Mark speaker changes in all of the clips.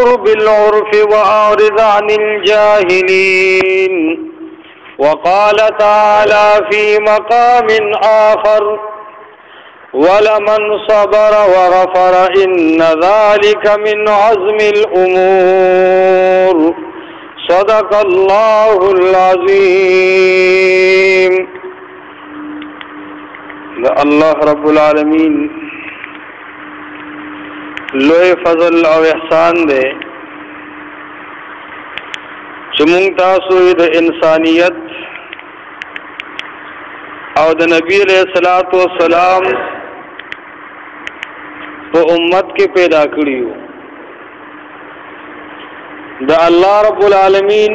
Speaker 1: وأمر بالعرف وأعرض عن الجاهلين. وقال تعالى في مقام آخر ولمن صبر وغفر إن ذلك من عزم الأمور. صدق الله العظيم. الله رب العالمین لوی فضل او احسان دے چمونگ تاسو د انسانیت او د نبی علیہ الصلوۃ والسلام په امت کې پیدا کړیو. د الله رب العالمین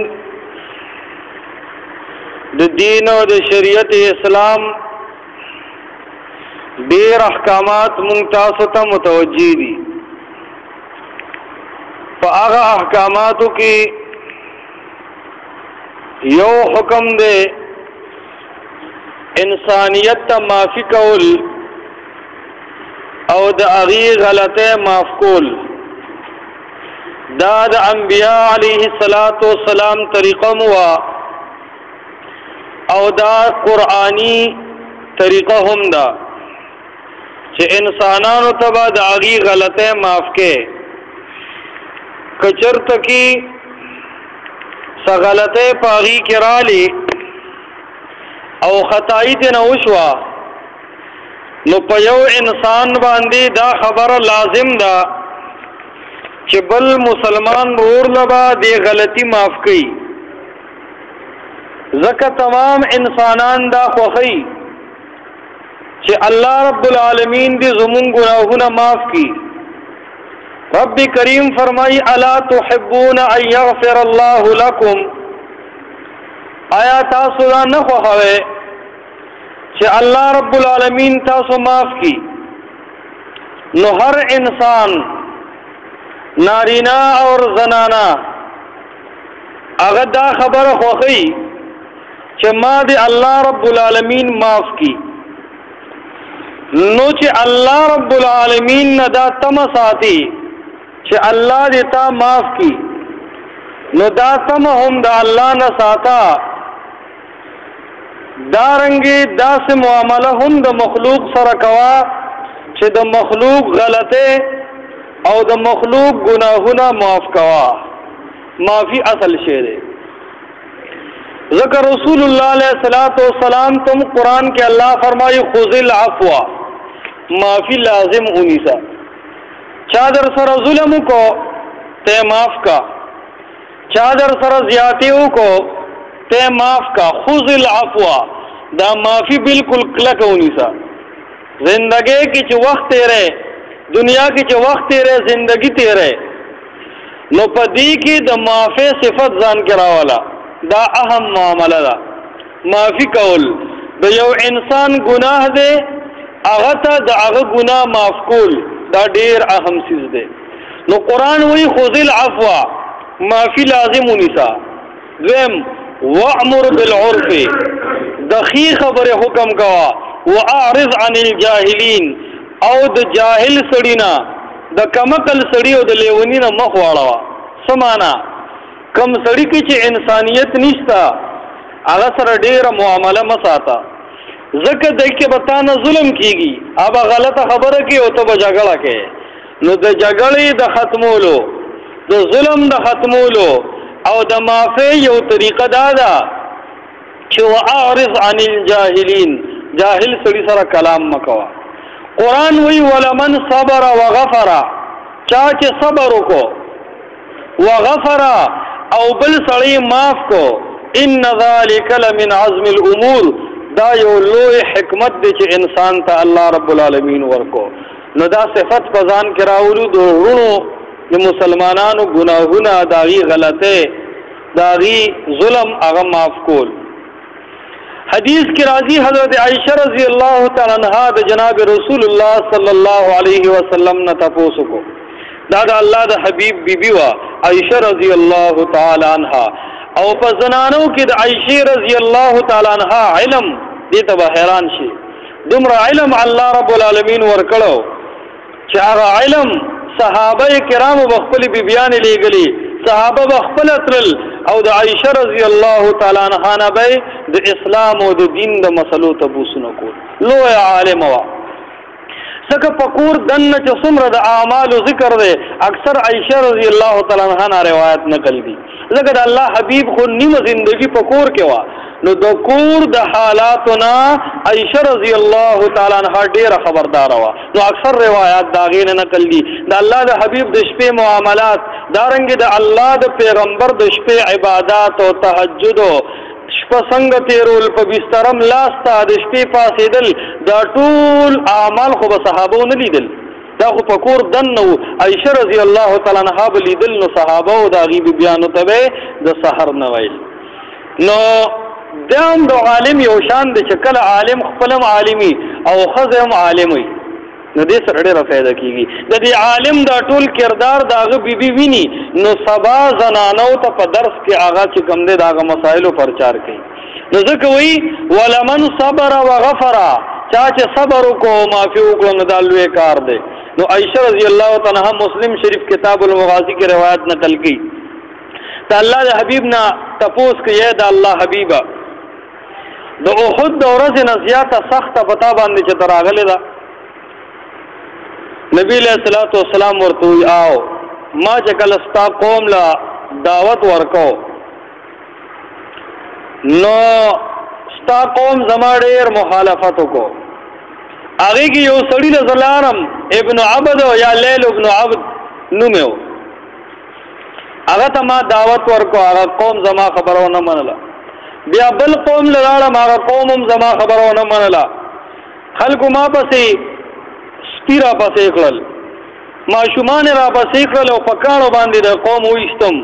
Speaker 1: د دین او د شریعت اسلام ډیر احکامات مونږ تاسو ته متوجي دي. په هغه احکاماتو کې یو حکم دی انسانیت ته معافي کول او د هغې غلطۍ معاف کول. دا د انبیاء علیه السلام طریقه مو او دا قرآنی طریقه هم ده چې انسانانو ته به د هغې غلطۍ معاف کې که چېرته کې څه غلطۍ په هغې کې رالی او خطایي ترې نه وشوه نو په یو انسان باندې دا خبره لازم ده چې بل مسلمان ورور له به دې غلطي معاف کړي. ځکه تمام انسانان دا خوښوي چې الله رب العالمین دې زمونږ ګناهونه معاف کړي. رب کریم فرمائی الا تحبون ان یغفر الله لکم. آیا تاسو دا نه خوښوئ چې الله رب العالمین تاسو معاف کی؟ نو هر انسان نارینا اور زنانا هغه دا خبره خوښوي چې ما دې الله رب العالمین معاف کی. نو چې الله رب العالمین نه دا تمه ساتي چې الله دې تا معاف کی نو دا تمه هم د الله نه ساته. دارنګې داسې معامله هم د مخلوق سره کوا چې د مخلوق غلطه او د مخلوق گناهونه معاف کوا. معافی اصل شی دی. ذکر رسول اللہ علیہ الصلوۃ والسلام تم قرآن کے اللہ فرمائی خذ العفو. معافی لازم انیسا. چادر سر ظلم کو تے معاف کا، چادر سر زیادتیوں کو تے معاف کا. خذ العفو دا معافی بالکل کلک انیسا. زندگی کی چھ وقت تیرے، دنیا کی چھ وقت تیرے، زندگی تیرے نو پدی کی دا معافی صفت ځان کرا والا دا اهم معاملہ دا. معافی کول دا یو انسان گناہ دے هغه ته د هغه ګناه معاف کول دا ډیر اهم چیز دی. نو قرآن وی خذ العفو معافی لازم ونیسا. دویم وامر بالعرف د ښې خبرې حکم کوا. واعرض عن الجاهلین او د جاهل سړي نه د کمقل سړي او د لیوني نه مخ واړوه. څه معنا؟ کم سړي کې چې انسانیت نشته هغه سره ډیره معامله مه ساته. ځکه دی کې به تا نه ظلم کېږي، هغه غلطه خبره کوي او ته به جګړه کوې. نو د جګړې د ختمولو، د ظلم د ختمولو او د معافۍ یو طریقه دا ده چې واعرض عن الجاهلین، جاهل سړي سره کلام مه کوه. قرآن وی ولمن صبر وغفر، چا چې صبر وکړو وغفر او بل سړی معاف کو، ان ذلک لمن عزم الامور، دا یو لوی حکمت دی چې انسان ته الله رب العالمین ورکو. نو دا صفت په ځان کې راولو د وروڼو د مسلمانانو ګناهونه، د هغې غلطۍ، د هغې ظلم هغه معاف کول. حدیث کی راضی حضرت عائشہ رضی اللہ تعالی عنہا د جناب رسول اللہ صلی اللہ علیہ وسلم نہ تپوسو کو دا اللہ دا حبیب بی بی وا عائشہ رضی اللہ تعالی عنہا او په زنانو کې د عائشہ رضی اللہ تعالی عنہا علم دې ته حیران شي. دومره علم الله رب العالمین ورکړو چې هغه علم صحابه کرامو بخپل بیبیان لېږلي، صحابه بخپل ترل او د عائشه رضی الله تعالی عنها نه به د اسلام او د دین د مسلو تبوسونه کول. لوی عالم وا څنګه پکور دنه چې څومره د اعمالو ذکر دی اکثر عائشه رضی الله تعالی عنها نه روایت نقل دي. ځکه د الله حبیب خو نیمه زندگی پکور کې وا، نو د کور د حالاتنا عائشه رضی الله تعالی عنها ډیره خبردار وا، نو اکثر روایت دا غیر نقل دي د الله د حبیب د شپې معاملات، دارنګ د الله د پیغمبر د شپې عبادت او تهجد او شپه څنګه تیرول، په بسترم لاسته د شپې پاسېدل، دا ټول اعمال خو به صحابو نه لیدل، دا خو په کور دنه و. عائشه رضی الله تعالی عنها به لیدل، نو صحابه او د هغې بیبیانو ته به د سحر نه ویل. نو دا هم د عالم یو شان دی چې کله عالم خپلم عالمي او ښځه هم عالم وي، نو دې سره ډېره فایده کېږي. د دې عالم دا ټول کردار د هغه بیبي ویني، نو سبا زنانو ته په درس کې هغه چې کوم دی د هغه مسایلو پرچار کوي. نو ځکه وایي ولمن صبر وغفر، چا چې صبر وکړو معافي وکړو نو دا لوی کار دی. نو عائشه رضی الله تعالی عنها مسلم شریف کتاب المغازی کې روایت نقل کړي، ته الله د حبیب نه تپوس کوي د الله حبیبه د احد د ورځې نه زیاته سخته پتا باندې چې تراغلې ده. نبی علیہ الصلوۃ والسلام ورته وی آو ما چې کله ستا قوم لا دعوت ورکو نو ستا قوم زما ډېر مخالفت وکړو، هغې کې یو سړي له زلارم ابن عبد یا لیل ابن عبد نوم یې و، هغه ته ما دعوت ورکو، هغه قوم زما خبره ونه منله. بیا بل قوم له لاړم، هغه قوم هم زما خبره ونه منله. خلکو ما پسې سپي را پسې کړل، ماشومان را پسې کړل او په کاڼو باندې د قوم وایستم.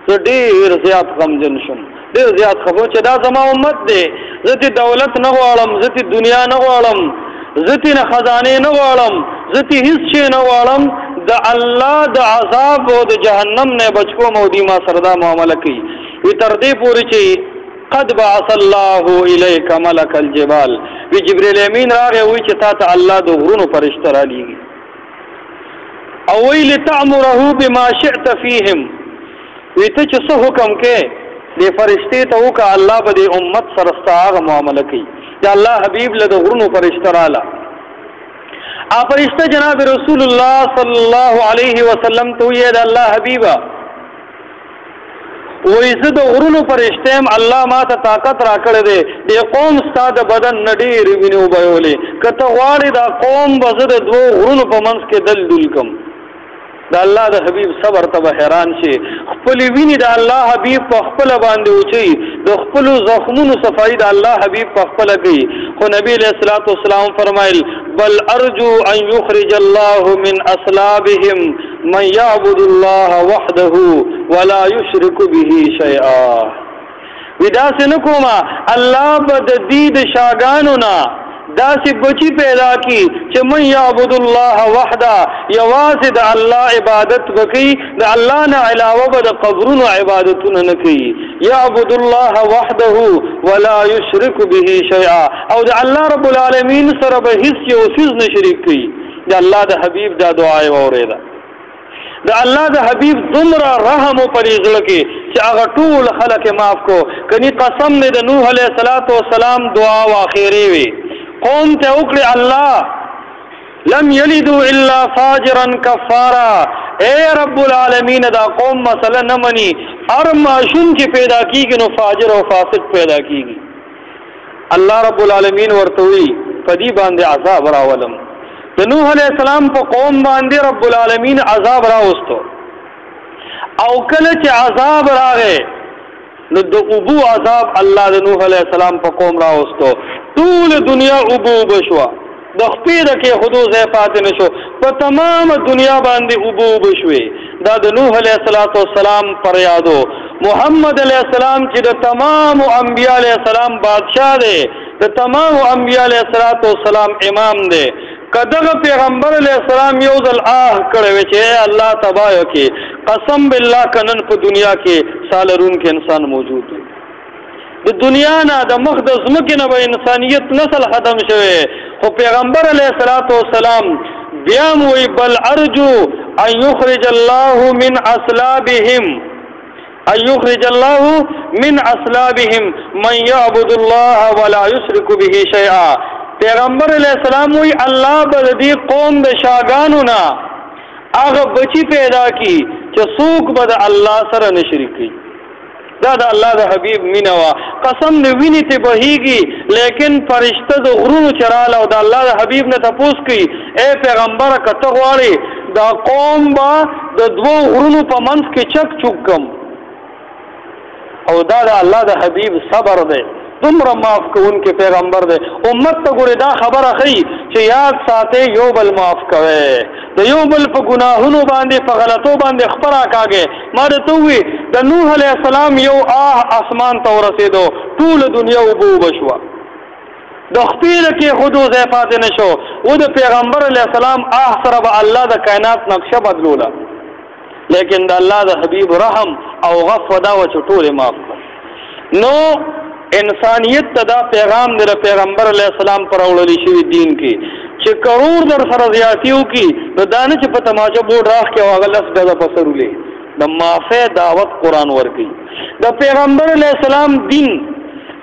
Speaker 1: زه ډېر زیات غمجن شوم، ډېر زیات خفه چې دا زما امت دی، زه ترې دولت نه غواړم، زه ترې دنیا نه غواړم، زه ترې نه خزانې نه غواړم، زه ترې هېڅ شی نه غواړم، د الله د عذاب او د جهنم نه بچ کوم او دوی ما سره دا معامله کوي. وی تر دې پورې چې قد بعث الله الیک ملک الجبال، وی جبرئیل امین راغی وی چې تا ته الله د غرونو فرشته رالیږي او وی لتعمره بما شئت فیهم، وی ته چې څه حکم کې دې فرشتې ته وکړه الله به دې امت سره ستا هغه معامله کوي. د الله حبیب له د غرونو فرشته راله، فرشته جناب رسول الله صلی الله علیه وسلم ته وی د الله حبیبه وی زه د غرونو فرشته یم، الله ما ته طاقت راکړی دی، دې قوم ستا د بدن نه ډېرې وینې وبهولې، که ته غواړې دا قوم به زه د دوو غرونو په منځ کې دلدل کړم. د الله د حبیب صبر ته به حیران شي، خپلې وینې د الله حبیب په خپله باندې وچوي، د خپلو زخمونو صفایي د الله حبیب په خپله کوي. خو نبی علیه الصلاة والسلام فرمایل بل ارجو ان یخرج الله من اصلابهم من یعبد الله وحده ولا یشرک به شیئا. وی داسې نه کومه الله به د دې د شاګانو نه داسې بچی پیدا کی چې من یعبد الله وحده، یوازې د الله عبادت وکړي، د الله نه علاوه به د قبرونو عبادتونه نه کوي. یعبد الله وحده ولا یشرک به شیئا، او د الله رب العالمین سره به هیڅ یو څیز نه شریک کوي. د الله د حبیب دا دعا یې واورېده، د الله د حبیب دومره رحم په دې زړه کې چې هغه ټول خلک یې معاف کو. کني قسم دې د نوح علیه السلام دعا واخیرې وي، قوم ته وکړي الله لم یلدوا الا فاجرا کفارا، اے رب العالمین دا قوم مسله نه مني، هر ماشوم چې پیدا کیږي نو فاجر او فاسق پیدا کیږي. الله رب العالمین ورته وی په دې باندې عذاب راولم. د نوح علیہ السلام په قوم باندې رب العالمین عذاب راوستو، او کله چې عذاب راغی نو د اوبو عذاب الله د نوح علیہ السلام په قوم راوستو، ټول دنیا اوبو بشوا، د خپې د کې خودو ځای پاتې نشو، په تمام دنیا باندې اوبو بشوي. دا د نوح علیہ السلام پر یادو. محمد علیہ السلام چې د تمام انبیاء علیہ السلام بادشاہ دی، د تمام انبیاء علیہ السلام امام دی، کدغه پیغمبر علیہ السلام یو ځل کړی وی چې الله تبا کې قسم بالله کنن په دنیا کې سالرون کې انسان موجود دی. د دنیا نه د مخ د ځمکې نه به انسانیت نسل ختم شوی، خو پیغمبر علیہ السلام بیا وی بل ارجو ان یخرج الله من اصلابهم من من يعبد الله ولا يشرك به شيئا. پیغمبر علیہ السلام وی الله بدی قوم د شاګانو نا هغه بچی پیدا کی چې څوک بد الله سره نه شریک کی. دا د الله د حبیب مینا وا قسم نه ویني ته بهیږي لیکن فرشته د غرونو چراله او د الله د حبیب نه تپوس کی اے پیغمبر کته غواړي دا قوم با د دوو غرونو په منځ کې چک چوکم او دا د الله د حبیب صبر دی دومره معاف کوونکې پیغمبر دی. امت ته ګورې دا خبره ښیي چې یاد ساتئ یو بل معاف کوئ د یو بل په ګناهونو باندې په غلطو باندې خپره کاږئ. ما درته ووي د نوح علیه السلام یو اسمان ته ورسېدو ټوله دنیا اوبه اوبه شوه د خپې د کېښودو ځای پاتې نه شو. و د پیغمبر علیه السلام سره به الله د کائنات نقشه بدلوله لیکن د الله د حبیب رحم او غفو دا وه چې ټولې معاف کړه. نو انسانیت ته دا پیغام دی د پیغمبر علیه السلام پر راوړلی شوي دین کې چې کرور در سره زیاتي وکړي نو دا نه چې په تماچه بوډ راخ کې او هغه 10 ګزه په سر ولې د معافۍ دعوت قرآن ورکوي. د پیغمبر علیه السلام دین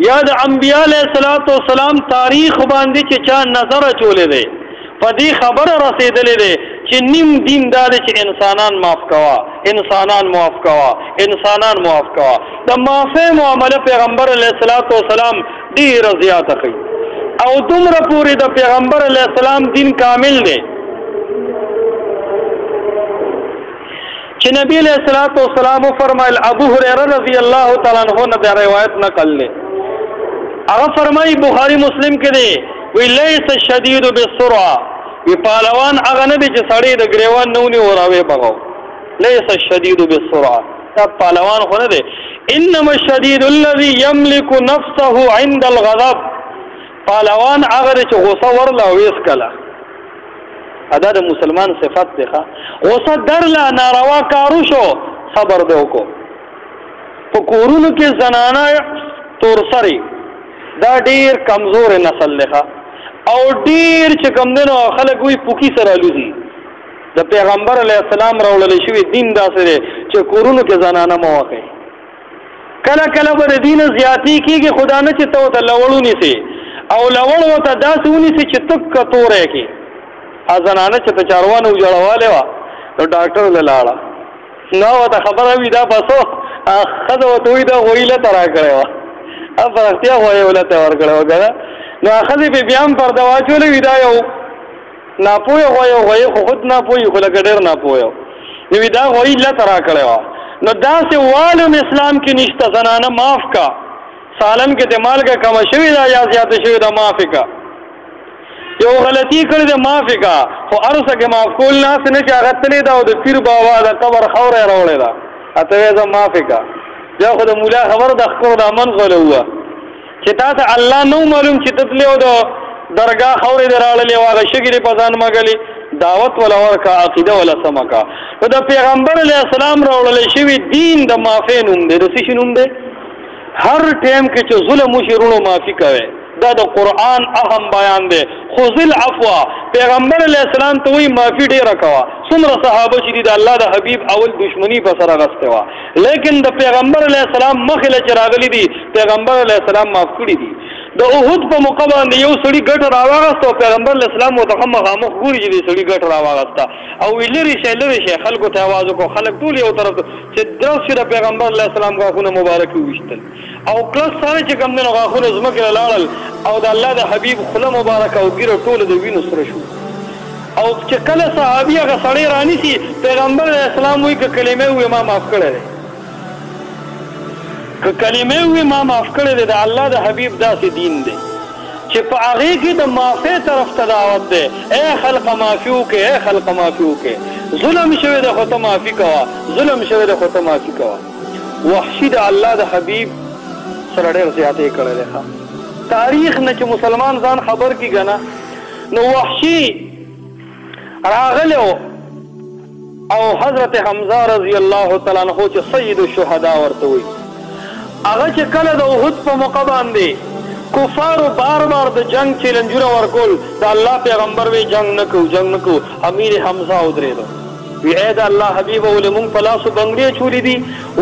Speaker 1: یا د انبیاء علیه السلام تاریخ باندې چې چا نظر اچولی دی په دې خبره رسېدلی دی چې نیم دین دا دی چې انسانان معاف کوه د معافۍ معامله پیغمبر علیه السلام ډېره زیاته ښیي او دومره پورې د پیغمبر علیه السلام دین کامل دی چې نبی علیه السلام فرمایل ابو هریره رضی الله تعالی عنہ نه دا روایت نقل دی هغه فرمایي بخاری مسلم کې دی وی لیس الشدید بالسرعه وی پهلوان هغه نه دی چې سړی د ګریوان نه ونیو راوی بغاو لیس الشدید بالسرعه دا پهلوان خو نه دی انما الشدید الذي يملك نفسه عند الغضب پهلوان هغه چې غوسه ورله ویس کله ادا د مسلمان صفت دی غوسه درله ناروا کارو شو صبر دی وکړو په کورونو کې زنانه تورسري دا ډیر کمزور نسل دی او ډیر چې کوم دی نو خلک وایي پوکي سره الوزي د پیغمبر علیه السلام راوړلی شوي دین داسې دی چې کورونو کې زنانه مه وکئ کله کله به د دین زیاتي کېږي خدا نه چې ته ورته لوړ ونیسې او لوړ ورته داسې ونیسې چې تک توری کړي زنانه چې په چاروانو وجړوالی وه نو ډاکټر له لاړه نو ورته خبره وي دا بسو ښځه ورته وایي دا غویي لته را کړې وه په رښتیا غویې ولته ورکړې وه که نه نو ښځې پې بیا هم پرده واچولی وي دا یو ناپویه غویې خو خود ناپوهي خو لکه ډېر ناپویه نو وي دا غویي لته را کړې وه نو داسې والم اسلام کې نشته زنانه معاف کا سالن کې د مالګه کمه شوې ده یا زیاته شوې ده معافې کا یو غلطي کړې ده معافې کا خو هر څه کې معاف کول ناسې نه چې هغه تلې ده او د پیر بابا د قبر خوره یې راوړې ده اته یې زه معافې کا بیا خو د مولا خبر د ښکرو د امن غوله وه چې تا ته الله نو معلوم چې ته تلې او د درګاه خورې دې راړلې وه هغه شګې دې په ځان مږلې دعوت ولا ورکا عقیده ولا سمکا نو د پیغمبر علیه السلام راوړلی شوي دین د معافۍ نوم دی د څه شي نوم دی هر ټایم کې چې ظلم وشي وروڼو معافي کوئ دا د قرآن اهم بیان دی خذ العفو پیغمبر علیه السلام ته وایي معافي ډېره کوه څومره صحابه چې دي د الله د حبیب اول دشمني په سر اخیستې وه لیکن د پیغمبر علیه السلام مخې له چې راغلي دي پیغمبر علیه السلام معاف کړي دي د احد په موقع باندې یو سړي ګټه راواغسته او پیغمبر علیه السلام ورته مخامخ ګوري چې دې سړي ګټه راواغسته او وی لرې شئ خلکو ته اواز وکړو خلک ټول یو طرف چې درس شي د پیغمبر علیه السلام غاښونه مبارک وویشتل او کلس سره چې کوم دی نو غاښونه ځمکې له لاړل او د الله د حبیب خوله مبارکه او ګیره ټوله د وینو سره شو او چې کله صحابي هغه سړی رانیسي پیغمبر علیه السلام وایي که کلمې ووایي ما معاف کړی دی که کلمې ووایي ما معاف کړی دی د الله د حبیب داسې دین دی چې په هغې کې د معافۍ طرف ته دعوت دی ای خلقه معافي وکړې ظلم شوی دی خو ته معافي کوه وحشي د الله د حبیب سره ډېر زیاتې کړی دی تاریخ نه چې مسلمان ځان خبر کی که نه نو وحشي راغلی او حضرت حمزه رضی الله تعالی عنہ چې سید الشهدا ورته وایي هغه چې کله د احد په موقع باندې کفارو بار بار د جنگ چیلنجونه ورکول د الله پیغمبر وی جنگ نه کوو امیر حمزه ودرېدو وی اے دا اللہ حبیب اولی مونگ پلاسو بنگڑی چولی دی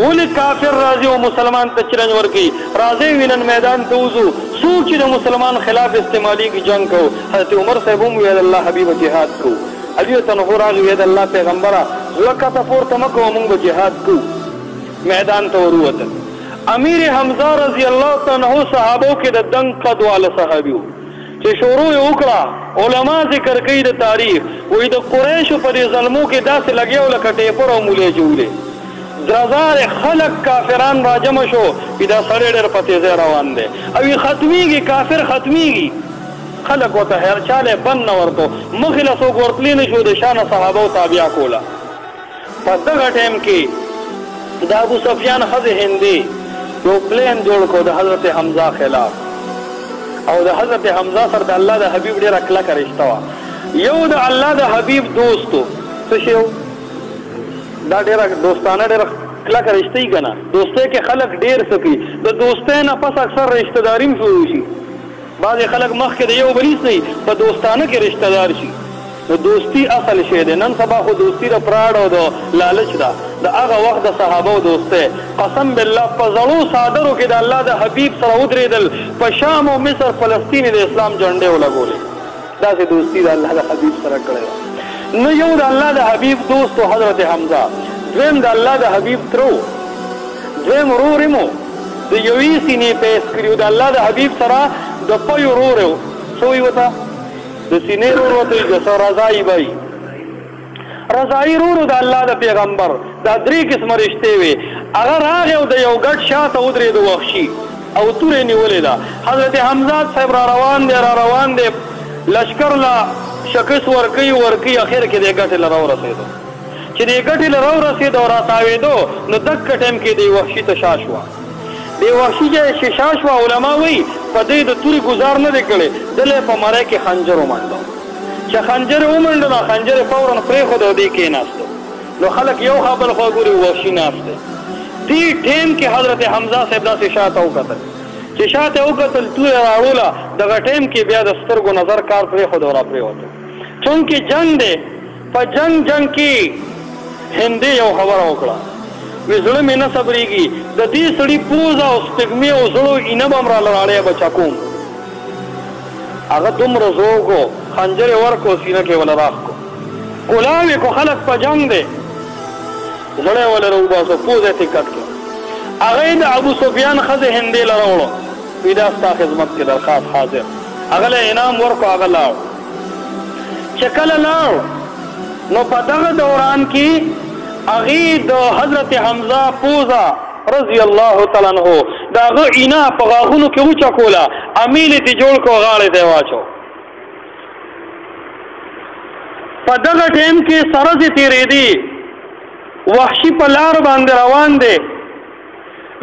Speaker 1: اولی کافر رازی و مسلمان تچرنج ورکی رازی وینن میدان توزو سوچی دا مسلمان خلاف استعمالی کی جنگ کو حضرت عمر صاحبوں وی اللہ حبیب جہاد کو علیو تنخور آگی وی اللہ پیغمبرہ زلکا تفور تمکو مونگ جہاد کو میدان توروتا امیر حمزہ رضی اللہ تنہو صحابوں کے دا دنگ قد والا صحابیو چې شروع وکړه علما ذکر کوي د تاریخ وې د قریشو په دې ظلمو کې داسې لګیاو لکه ټیپر او مولې جوړې درزار خلق کافران راجمع شو چې دا سړی ډېر په تیزه روان دی او یې ختمیږي کافر ختمیږي خلق ورته هر چاله بند نه ورته مخې له څوک ورتلی نه شو د شانه صحابو تابع کوله په دغه ټایم کې د ابو سفیان ښځې هندي یو پلین جوړ کړو د حضرت حمزه خلاف او د حضرت حمزه سره د الله د حبیب ډیره کلکه رشته وه یو د الله د حبیب دوستو څه شی دا ډیره دوستانه ډیره کلکه رشته یي که نه دوستۍ کې خلک ډیر څه کوي د دوستۍ نه پس اکثر رشته داري هم شروع شي بعضې خلک مخکې د یو بلیس نه په دوستانه کې رشته دار شي د دوستی اصل شی دی نن سبا خو دوستی د پراډ او د لالچ ده د هغه وخت د صحابو دوستۍ قسم بالله په زړو صادرو کې د الله د حبیب سره ودرېدل په شام او مصر فلسطین د اسلام جنډې ولګولې داسې دوستی د الله د حبیب سره کړې وه نو یو د الله د حبیب دوست و حضرت حمزه دویم د الله د حبیب ترو دویم ورور یې مو د یوې سینې پیس کړي د الله د حبیب سره د پی ورور یو څه وایي ورته د سینې رور ورته وي رضایي به رضایي رورو د الله د پیغمبر دا درې قسمه رشتې وې هغه راغی او د یو ګډ شاته ودرېد وحشي او تورې نیولې ده حضرت حمزه صاحب را روان دی لشکر له شکست ورکوي اخر کې دې ګټې له راورسېدو چې دې ګټې له راورسېدو او راتاوېدو نو دکه ټایم کې دې وحشي ته شا شوه دې وحشي چې شا شوه علما وایي په دې د تورې ګزار نه دی کړی دله په مری کې خنجر ومنډو چې خنجر یې ومنډه نو خنجر یې فورا پرېښود او دې کېناستو نو خلک یو خوا بل خوا ګوري وحشي ناست دی دې ټایم کې حضرت حمزه صاحب داسې شاته وکتل چې شاته وکتل توره راوړوله دغه ټایم کې بیا د سترګو نظر کار پرېښود او را پرېوتو چونکې جنګ دی په جنګ کې هندي یو خبره وکړه وی زړه مې نه صبرېږي د دې سړي پوزه او سپږمې او زړو اینه به م راله راړی بچا کوم هغه دومره زوږ و خنجر یې ورکړو سینه کې وله راښ کړو ګلاب یې کړو خلک په جنګ دی زړه یې وله راوباسو پوزه یې ترې کټ کړو هغه یې د ابو سفیان ښځې هندې له راوړو وی دا ستا خدمت کې درخواست حاضر هغه له انعام ورکړو هغه لاړ چې کله لاړ نو په دغه دوران کې هغې د حضرت حمزه پوزه رضی الله تعالی عنه د هغه عینه په غاښونو کې وچکوله امیل یې ترې جوړ کړو غاړې ته یې واچو په دغه ټایم کې سرزې تېرېدې وحشي په لار باندې روان دی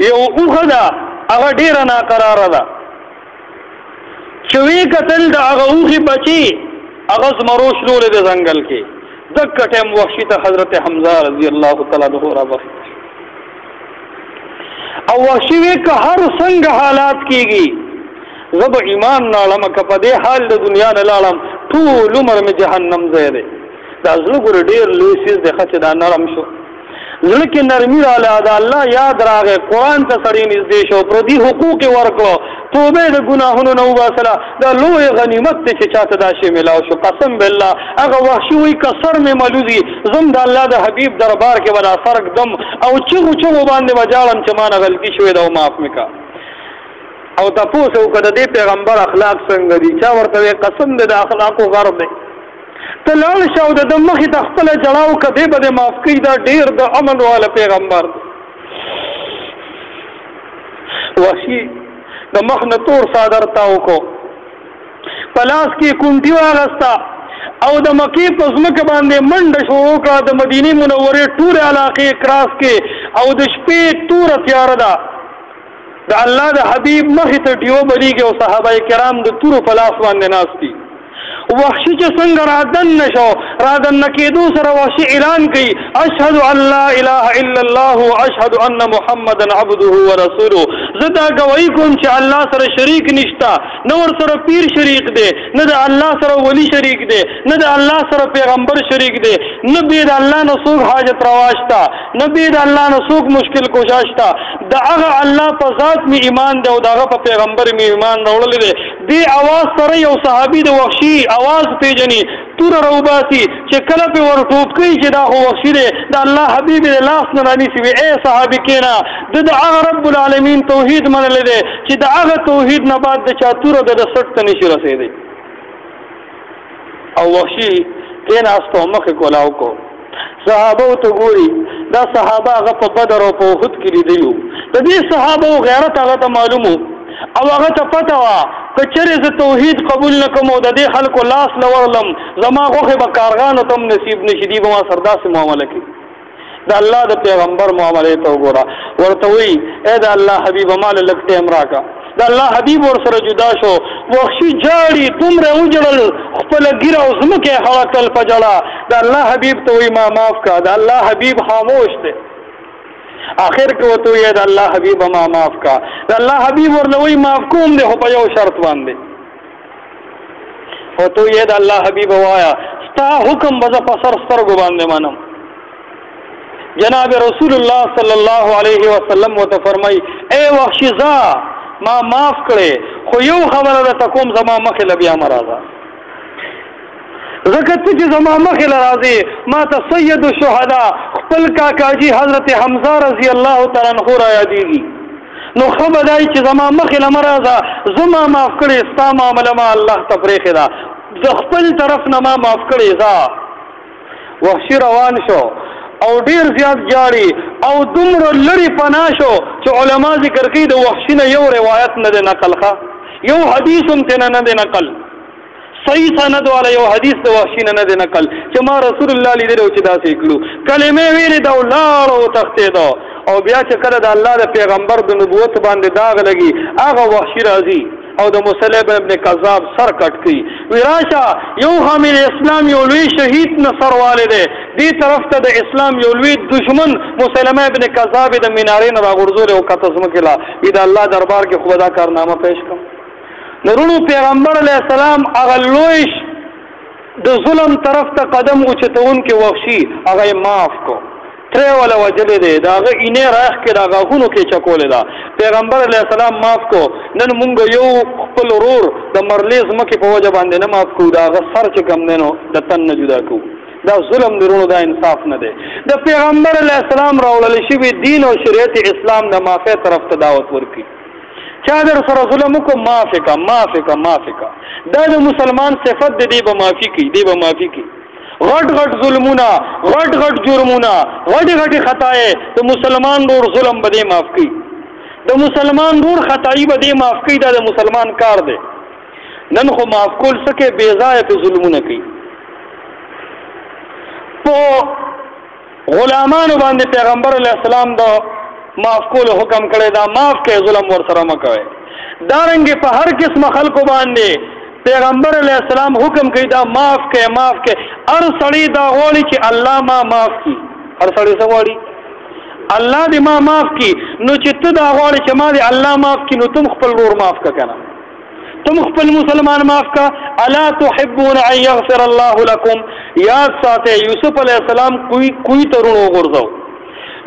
Speaker 1: یو اوښه ده هغه ډېره ناقراره ده چې ویې کتل د هغه اوښې بچي هغه زمرو شلولې د ځنګل کې دکه ټایم وحشي ته حضرت حمزه رضی الله تعالی عنه رابخت او وحشي وی که هر څنګه حالات کېږي زه به ایمان نه اړم که په دې حال د دنیا نه لاړم ټول عمر مې جهنم ځای دی دا زړه ګوره ډېر لوی څیز دی ښه چې دا نرم شو زړه کې نرمي راله د الله یاد راغی قرآن ته سړی نږدې شو پردي حقوق یې ورکړو توبه د ګناهونو نه وباسله دا لوی غنیمت دی چې چاته دا شی میلاو شو قسم بالله هغه وحشي وایي که سر مې ملوځي زم د الله د حبیب دربار کې به دا سر ږدم او چغو باندې به جاړم چې ما نه غلطي شوې ده او معاف مې کا او تپوس یې وکړه د دې پیغمبر اخلاق څنګه دي چا ورته وایي قسم دی د اخلاقو غرب دی ته لاړ شه او د ده مخې ته خپله جړا وکړه دی به دې معاف کوي دا ډېر د امن والا پیغمبر دی وحشي د مخ نه تور څادر تاو کو په لاس کې کونټي واغسته او د مکې په ځمکه باندې منډه شروع کړه د مدینې منورې ټولې علاقې کراس کې او د شپې توره تیاره ده د الله د حبیب مخې ته ډیوه بلیږي او صحابه کرام د تورو په لاس باندې ناست دي وحشي چې څنګه رادن شو رادن کېدو سره وحشي اعلان کوي اشهد ان لا اله الا الله واشهد ان محمدا عبده ورسوله زه دا ګواهي کوم چې الله سره شریک نشته، نه ور سره پیر شریک دی، نه د الله سره ولی شریک دی، نه د الله سره پیغمبر شریک دی، نه بې د الله نه څوک حاجت روا شته، نه بې د الله نه څوک مشکل کشا شته. د هغه الله په ذات مې ایمان دی او د هغه په پیغمبر مې ایمان راوړلی دی. دې اواز سره یو صحابي د وحشي اواز پیژني، توره راوباسي چې کله پې ور ټوپ کوي چې دا خو وحشي دی، د الله حبیب د لاس نه رانیسي. وي ای صحابي کېنه، د هغه رب العالمین توحید منلی دی چې د هغه توحید نه بعد د چا توره د سټ ته نشي رسېدی. او وحشي کېناست او مخې کولاو کو. صحابه ته ګوري، دا صحابه هغه په بدر او په احد کې لیدلي. د دې صحابه غیرت هغه ته معلوم او هغه ته پته وه که چېرې زه توحید قبول نه کړم او د دې خلکو لاس نه ورلم، زما غوښې به کارغانو ته هم نصیب نه شي، دوی به ما سره داسې معامله کوي. د الله د پیغمبر معاملې ته وګوره. ورته وایي ای د الله حبیبه ما له لږ ټایم راکړه. د الله حبیب ورسره جدا شو. وحشي جاړي، دومره وجړل، خپله ږیره او ځمکه یې خړه کړل په ژړا. د الله حبیب ته وایي ما معاف کړه. د الله حبیب خاموش دی. آخر کې ورته وایي د الله حبیبه ما معاف کړه. د الله حبیب ورله وایي معاف کوم دی خو په یو شرط باندې. ورته وایي د الله حبیبه وایه ستا حکم به زه په سر سترګو باندې منم. جناب رسول الله صلی الله علیه وسلم ورته فرمایي ای وحشي ځه ما معاف کړې، خو یو خبره درته کوم زما مخې له بیا مه راځه. ځکه ته چې زما مخې له راځې ما ته سید الشهدا خپل کاکاجي حضرت حمزه رضی الله تعالی عنه را یادېږي. نو ښه به دی چې زما مخې له مه راځه، زه ما معاف کړې، ستا معامله ما الله ته پرېښې ده، زه خپل طرف نه ما معاف کړې ځه. وحشي روان شو او ډیر زیات جاړي او دومره لرې پناه شو چې علما ذکر کوي د وحشي نه یو روایت نه دی نقل ښه، یو حدیث هم تېنه نه دی نقل، صحیح سند والا یو حدیث د وحشي نه دی نقل چې ما رسول الله لیدلی و چې داسې یې کړو. کلمې ویلې ده او لاړ وتښتېده. او بیا چې کله د الله د پیغمبر د نبوت باندې داغ لګي هغه وحشي راځي او د مسلم ابن کذاب سر کټ کړي. وی راشه یو حامل اسلام یو لوی شهید نه سر والی دی، دې طرف ته د اسلام یو لوی دشمن مسلمه ابن کذاب د مینارې نه راغورځولی او کته ځمکې له. وی د الله دربار کې خو به دا کارنامه پیش کړم. نورونو پیغمبر علیه السلام هغه لوی د ظلم طرف ته قدم اوچتونکي وحشي هغه یې معاف کړو. ترې ولا وجلې دی د هغه اینې راخ کې د غاښونو کې چکولې ده. پیغمبر علیه السلام معاف کو. نن مونږ یو خپل ورور د مرلې ځمکې په وجه باندې نه معاف کوو، د هغه سر چې کوم دی نو د تن نه جدا کوو. دا ظلم درونو، دا انصاف نه دی. د پیغمبر علیه السلام راوړل شوي دین او شریعت اسلام د معافۍ طرف ته دعوت ورکړي. چا در سره ظلم وکړو معافې کړه، معافې کړه، معافې کړه. دا د مسلمان صفت دی، دی به معافي کوي، دی به معافي کوي. غټ غټ ظلمونه، غټ غټ جرمونه، غټې غټې خطاې د مسلمان ورور ظلم به دې معاف کوي، د مسلمان ورور خطایي به دې معاف کوي. دا د مسلمان کار دی. نن خو معاف کول څه کې بې ځایه پې ظلمونه کوي. په غلامانو باندې پیغمبر علیه السلام د معاف کولو حکم کړی دا معاف کړئ، ظلم ورسره مه کوئ. دارنګې په هر قسمه خلکو باندې پیغمبر علیہ السلام حکم کوي دا معاف کړئ، معاف کړئ. هر سړی دا غواړي چې الله ما معاف کړي. هر سړی څه غواړي؟ الله دې ما معاف کړي. نو چې ته دا غواړې چې ما دې الله معاف کړي نو تم خپل ورور معاف کړه که نه، تم خپل مسلمان معاف کړه. الا تحبون ان یغفر الله لکم. یاد ساتئ یوسف علیہ السلام کوی ته رونو وغورځو.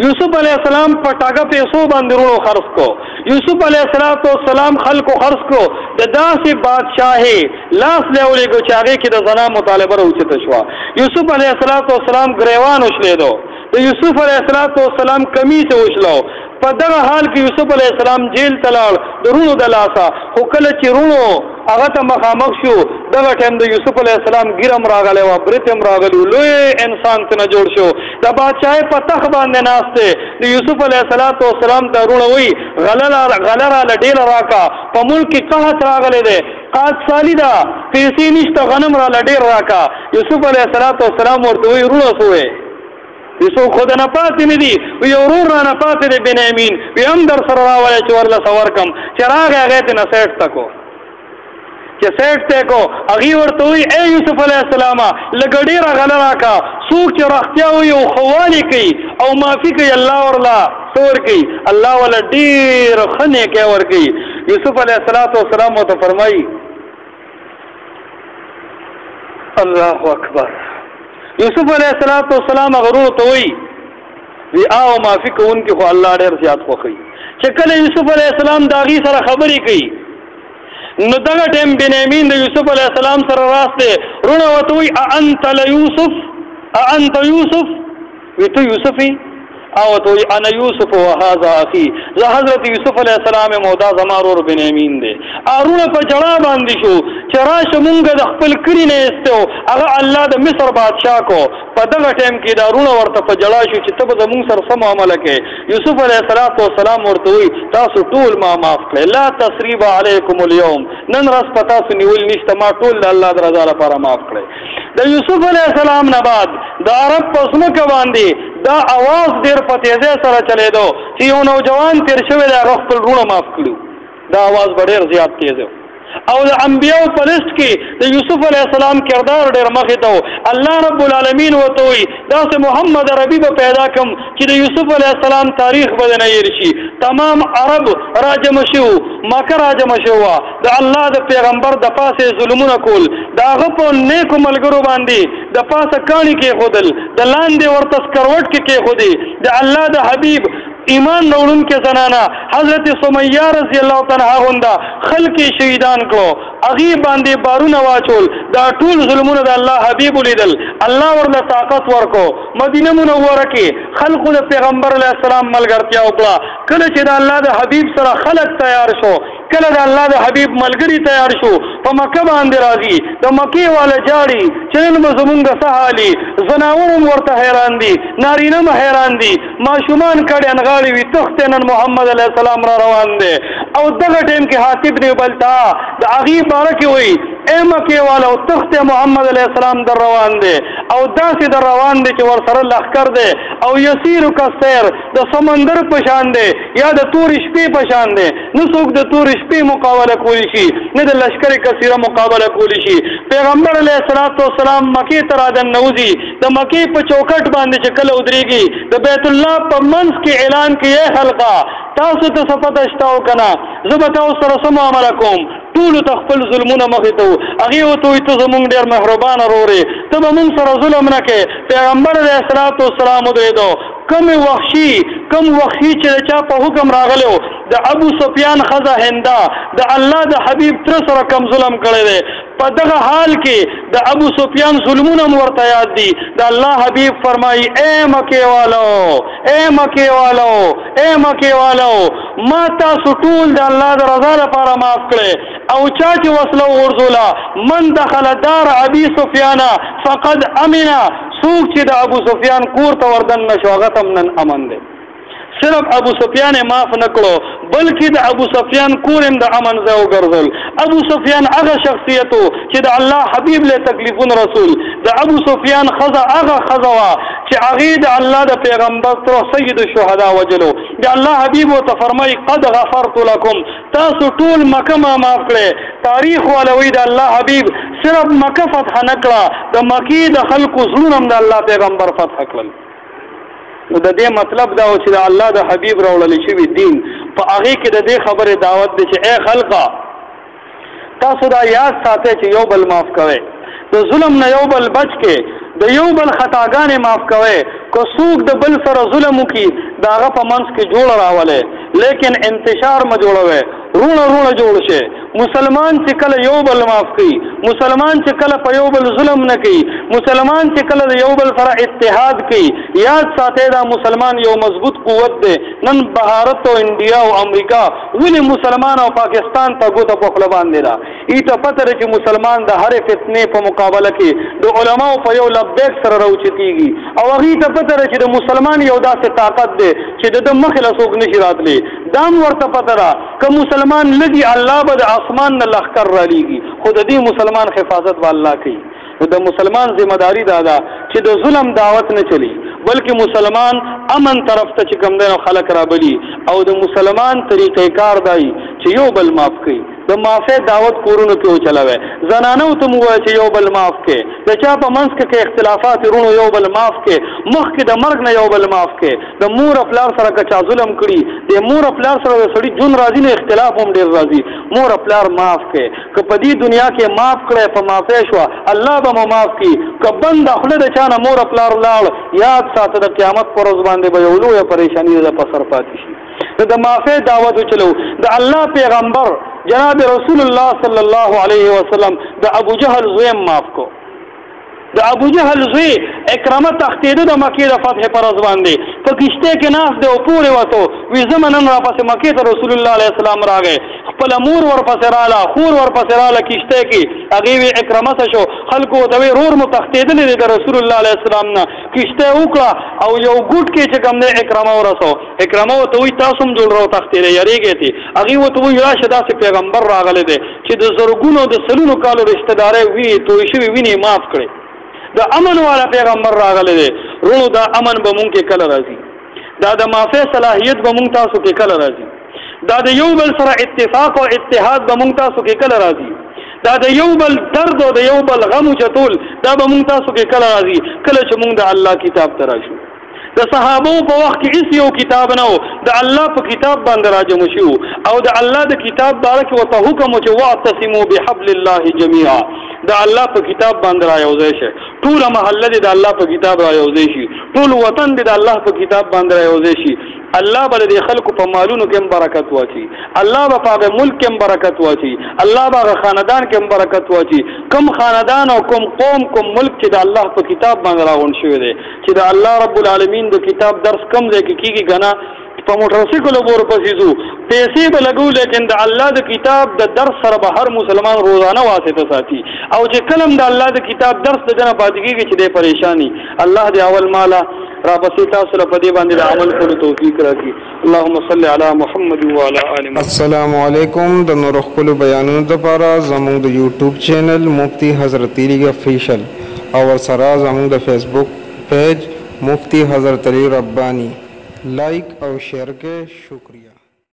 Speaker 1: یوسف علیہ السلام په ټاګه پیسو باندې رونو خرڅ کو. یوسف علیہ السلام خلکو خرڅ کو. د داسې بادشاهي لاس له ولېږو چې هغې کې د زنا مطالبه راوچته شوه. یوسف علیہ السلام ګریوان وشلېدو، د یوسف علیہ السلام کمیس وشلو. په دغه حال کې یوسف علیہ السلام جیل ته لاړ د رونو د لاسه. خو کله چې رونو هغه ته مخامخ شو دغه ټایم د یوسف علیہ السلام ګیرم راغلی وه، برت هم راغلی و، لوی انسان ترنه جوړ شو. د بادشاهۍ په تخت باندې ناست دی. د یوسف علیہ السلام ته رونه وایي غله راله ډېره راکړه، په ملک کې قحط راغلی دی، قحط سالي ده، پیسې نشته، غنم راله ډېر راکړه. یوسف علیہ السلام ورته وایي رونه څه وایې؟ څوک خو د نه پاتې نه دي. وی ورور را نه پاتې دی بنیامین، وی هم در سره راولی چې ورله څه ورکړم. چې راغی هغې ترې نه سیټ ته کو چې سیټ ته کو هغې ورته وایي ای یوسف علیه السلامه لږ ډېره غله راکړه څوک چې رښتیا وایي او خوالې کوي او معافي کوي الله ورله څه ورکوي الله والا ډېر ښه نیکی ورکوي یوسف علیه السلام ورته فرمایي الله اکبر یوسف علیه السلام هغه ورور ته وایي وی او معافي کوونکي خو الله ډېر زیات خوښوي چې کله یوسف علیه السلام د هغې سره خبرې کوي نو دغه ټیم بنیامین د یوسف علیه السلام سره راست دی رونه ورته وایي اانت یوسف وی ته یوسف یې او ورته وایي انا یوسف وهذا اخي زه حضرت یوسف علیه السلام یم او دا زما ورور بنیامین دی رونه په ژړا باندې شو چې راشه مونږ د خپل کلي نه ایستو هغه الله د مصر بادشاه کو په دغه ټایم کې دا رونه ورته په ژړا شو چې ته به زمونږ سره څه معامله کوې یوسف علیه السلام ورته وایي تاسو ټول ما معاف کړئ لا تثریب علیکم اليوم نن ورځ په تاسو نیول نشته ما ټول د الله د رضا لپاره معاف کړئ د یوسف علیه السلام نه بعد د عرب په ځمکه باندې دا اواز ډېر په تیزۍ سره چلېدو چې یو نوجوان تېر شوی دی هغه خپل وروڼه معاف کړي دا اواز به ډېر زیات تیز و او د انبیاو په لیست کې د یوسف علیه السلام کردار ډېر مخې ته و الله رب العالمین ورته وایي داسې محمد عربي به پیدا کړم چې د یوسف علیه السلام تاریخ به نه هېر شي تمام عرب راجمع شوي وو مکه راجمع شوې وه د الله د پیغمبر د پاسه ظلمونه کول د هغه په نیکو ملګرو باندې د پاسه کاڼي کېښودل د لاندې ورته سکروټ کې کېښودې د الله د حبیب ایمان راوړونکې زنانه حضرت سمیه رضی الله تعالی عنها خلک شهیدان کړو هغې باندې بارونه واچول دا ټول ظلمونه د الله حبیب ولیدل الله ورله طاقت ورکو مدینه منوره کې خلقو د پیغمبر علیه السلام ملګرتیا وکړه کله چې د الله د حبیب سره خلک تیار شو کله د الله د حبیب ملګري تیار شو په مکه باندې راځي د مکې والا جاړي چې نن به زمونږ څه حالي زناور هم ورته حیران دي نارینه هم حیران دي ماشومان کډې انغاړې وي تښتې نن محمد علیه السلام را روان دی او دغه ټیم کې حاطب بن بلتا د هغې باره کې وایي ای مکې والا او تښتې محمد علیه السلام در روان دی او داسې در روان دی چې ورسره لښکر دی او یسیرو کالسیر د سمندر په شان دی یا د تورې شپې په شان دی نه څوک د تورې شپې مقابله کولی شي نه د لشکر کثیره مقابله کولی شي پیغمبر علیه السلام مکې ته رادننوځي د مکې په چوکټ باندې چې کله ودرېږي د بیت الله په منځ کې اعلان کوي ای خلقه تاسو ته څه پته شته او که نه زه به تاسو سره څه معامله کوم ټولو ته خپل ظلمونه مخې ته وو هغې ورته وایي ته زمونږ ډېر مهربانه ورور یې ته به مونږ سره ظلم نه کوې پیغمبر علیه السلام ودرېدو کم وحشي چې د چا په حکم راغلی و د ابو سفیان ښځه هنده د الله د حبیب تره سره کم ظلم کړی دی په دغه حال کې د ابو سفیان ظلمونه هم ورته یاد دي د الله حبیب فرمایي ای مکې والو ما تاسو ټول د الله د رضا لپاره معاف کړئ او چا چې وسله وغورځوله من دخل دار ابي سفیان فقد امنا څوک چې د ابو سفیان کور ته وردننه شو هغه ته نن امن دی صرف ابو سفیان معاف نه کړو بلکې د ابو سفیان کور هم د امن ځای وګرځول ابو سفیان هغه شخصیت و چې د الله حبیب له تکلیفونه رسول د ابو سفیان ښځه هغه ښځه وه چې هغې د الله د پیغمبر تر سید الشهدا وجلو د الله حبیب ورته فرمایي قد غفرت لکم تاسو ټول مکه ما معاف کړئ تاریخ والوی د الله حبیب صرف مکه فتح نه کړه د مکې د خلکو زړونه هم د الله پیغمبر فتح کړل نو د دې مطلب دا و چې د الله د حبیب راوړل شوي دین په هغې کې د دې خبرې دعوت دی چې ای خلقه تاسو دا یاد ساتئ چې یو بل معاف کوئ د ظلم نه یو بل بچ کې د یو بل خطاګانې معاف کوئ که څوک د بل سره ظلم وکړي د هغه په منځ کې جوړه راولئ لیکن انتشار مه جوړوئ رونه جوړ شي مسلمان چې کله یو بل معاف کوي مسلمان چې کله په یو بل ظلم نه کوي مسلمان چې کله د یو بل سره اتحاد کوي یاد ساتئ دا مسلمان یو مضبوط قوت دی نن بهارت او انډیا او امریکا ولې مسلمان او پاکستان ته ګوته په خوله باندې ده ایته پته ده چې مسلمان د هرې فتنې په مقابله کې د علماو په یو لبیک سره راوچتېږي او هغې ته پته ده چې د مسلمان یو داسې طاقت دی چې د ده مخې له څوک نشي راتلی دا هم ورته پته ده که مسلمان لږي الله به د اسمان نه لښکر رالیږي خو د دې مسلمان حفاظت به الله کوي نو د مسلمان ذمہ داری دا ده چې د ظلم دعوت نه چلی بلکې مسلمان امن طرف ته چې کوم دی نو خلک رابلي او د مسلمان طریقې کار دی چې یو بل معاف کوي د معافی دعوت کورونو کې وچلوي زنانو ته مو وایي چې یو بل معاف کې د چا په منځ کې اختلافات رونو یو بل معاف کې مخکې د مرګ نه یو بل معاف کې د مور او پلار سره که چا ظلم کړي د مور او پلار سره د سړي جون راځي نه اختلاف هم ډېر راځي مور او پلار معاف کې که په دې دنیا کې معاف کړی په معافی شوه الله به مو معاف کړي که بنده خوله د چا نه مور او پلار لاړ یاد ساته د قیامت پر ورځ باندې به یو لویه پریشاني ده په سر پاتې شي د معافی دعوت وچلو د الله پیغمبر جناب رسول الله صلی الله علیه وسلم د ابو جهل زوی معاف کو د ابو جهل زوی اکرامه تختیده د مکې د فتح پر ورځ باندې په کشته کې ناس دی او پورې وته وی زمنن را پسې مکې ته رسول الله علیه السلام راغی خپل مور ورپسې رااله خور ورپسې رااله کشته کې هغې وی اکرامه څه شو خلکو ورته وی رور مو تښتېدلی دی د رسول الله علیه السلام نه کشته وکړه او یو ګوټ کې چې کوم دی اکرامه ورسو اکرامه ورته وایي تاسو هم جوړ راوتښتېدی یارېږئ تې هغې ورته وایي راشه داسې پیغمبر راغلی دی چې د زرګونو د سلونو کالو رشتهدارۍ وي توی شوي وینې معاف کړې د امن والا پیغمبر راغلی دی رونو دا امن به مونږ کې کله راځي دا د معافی صلاحیت به مونږ تاسو کې کله راځي دا د یو بل سره اتفاق او اتحاد به مونږ تاسو کې کله راځي دا د یو بل درد او د یو بل غم چتول دا به مونږ تاسو کې کله راځي کله چې مونږ د الله کتاب ته راشو د صحابو په وخت کې هیڅ یو کتاب نه و د الله په کتاب باندې راجم شو او د الله د کتاب باره کې ورته حکم و چې واعتصموا بحبل الله جمیعا د الله په کتاب باندې رايوځئ شي ټوله محله دې د الله په کتاب رايوځئ شي ټول وطن دې د الله په کتاب باندې رايوځئ شي الله به د خلکو په مالونو کې برکت واچي الله به په ملک کې برکت واچي الله به خاندان کې برکت واچي کم خاندان او کم قوم کم ملک چې د الله په کتاب باندې راغون شوی دی چې د الله رب العالمین د کتاب درس کم ځای کې کیږي کنه په موټر سایکل ورپسې ځو پیسې به لګو لیکن د الله د کتاب د درس سره به هر مسلمان روزانه واسطه ساتي او چې کلم د الله د کتاب درس د جنه پاتې کېږي چې د پریشانی الله دې اول مالا را پسې تاسو له پدې باندې د عمل کولو توفیق راکړي اللهم صل علی محمد وعلى ال محمد.
Speaker 2: السلام علیکم د نور خپل بیانونو لپاره زموږ د یوټیوب چینل مفتی حضرت علی افیشل او سره زموږ د فیسبوک پیج مفتی حضرت علی ربانی لائک اور شیئر کے شکریہ.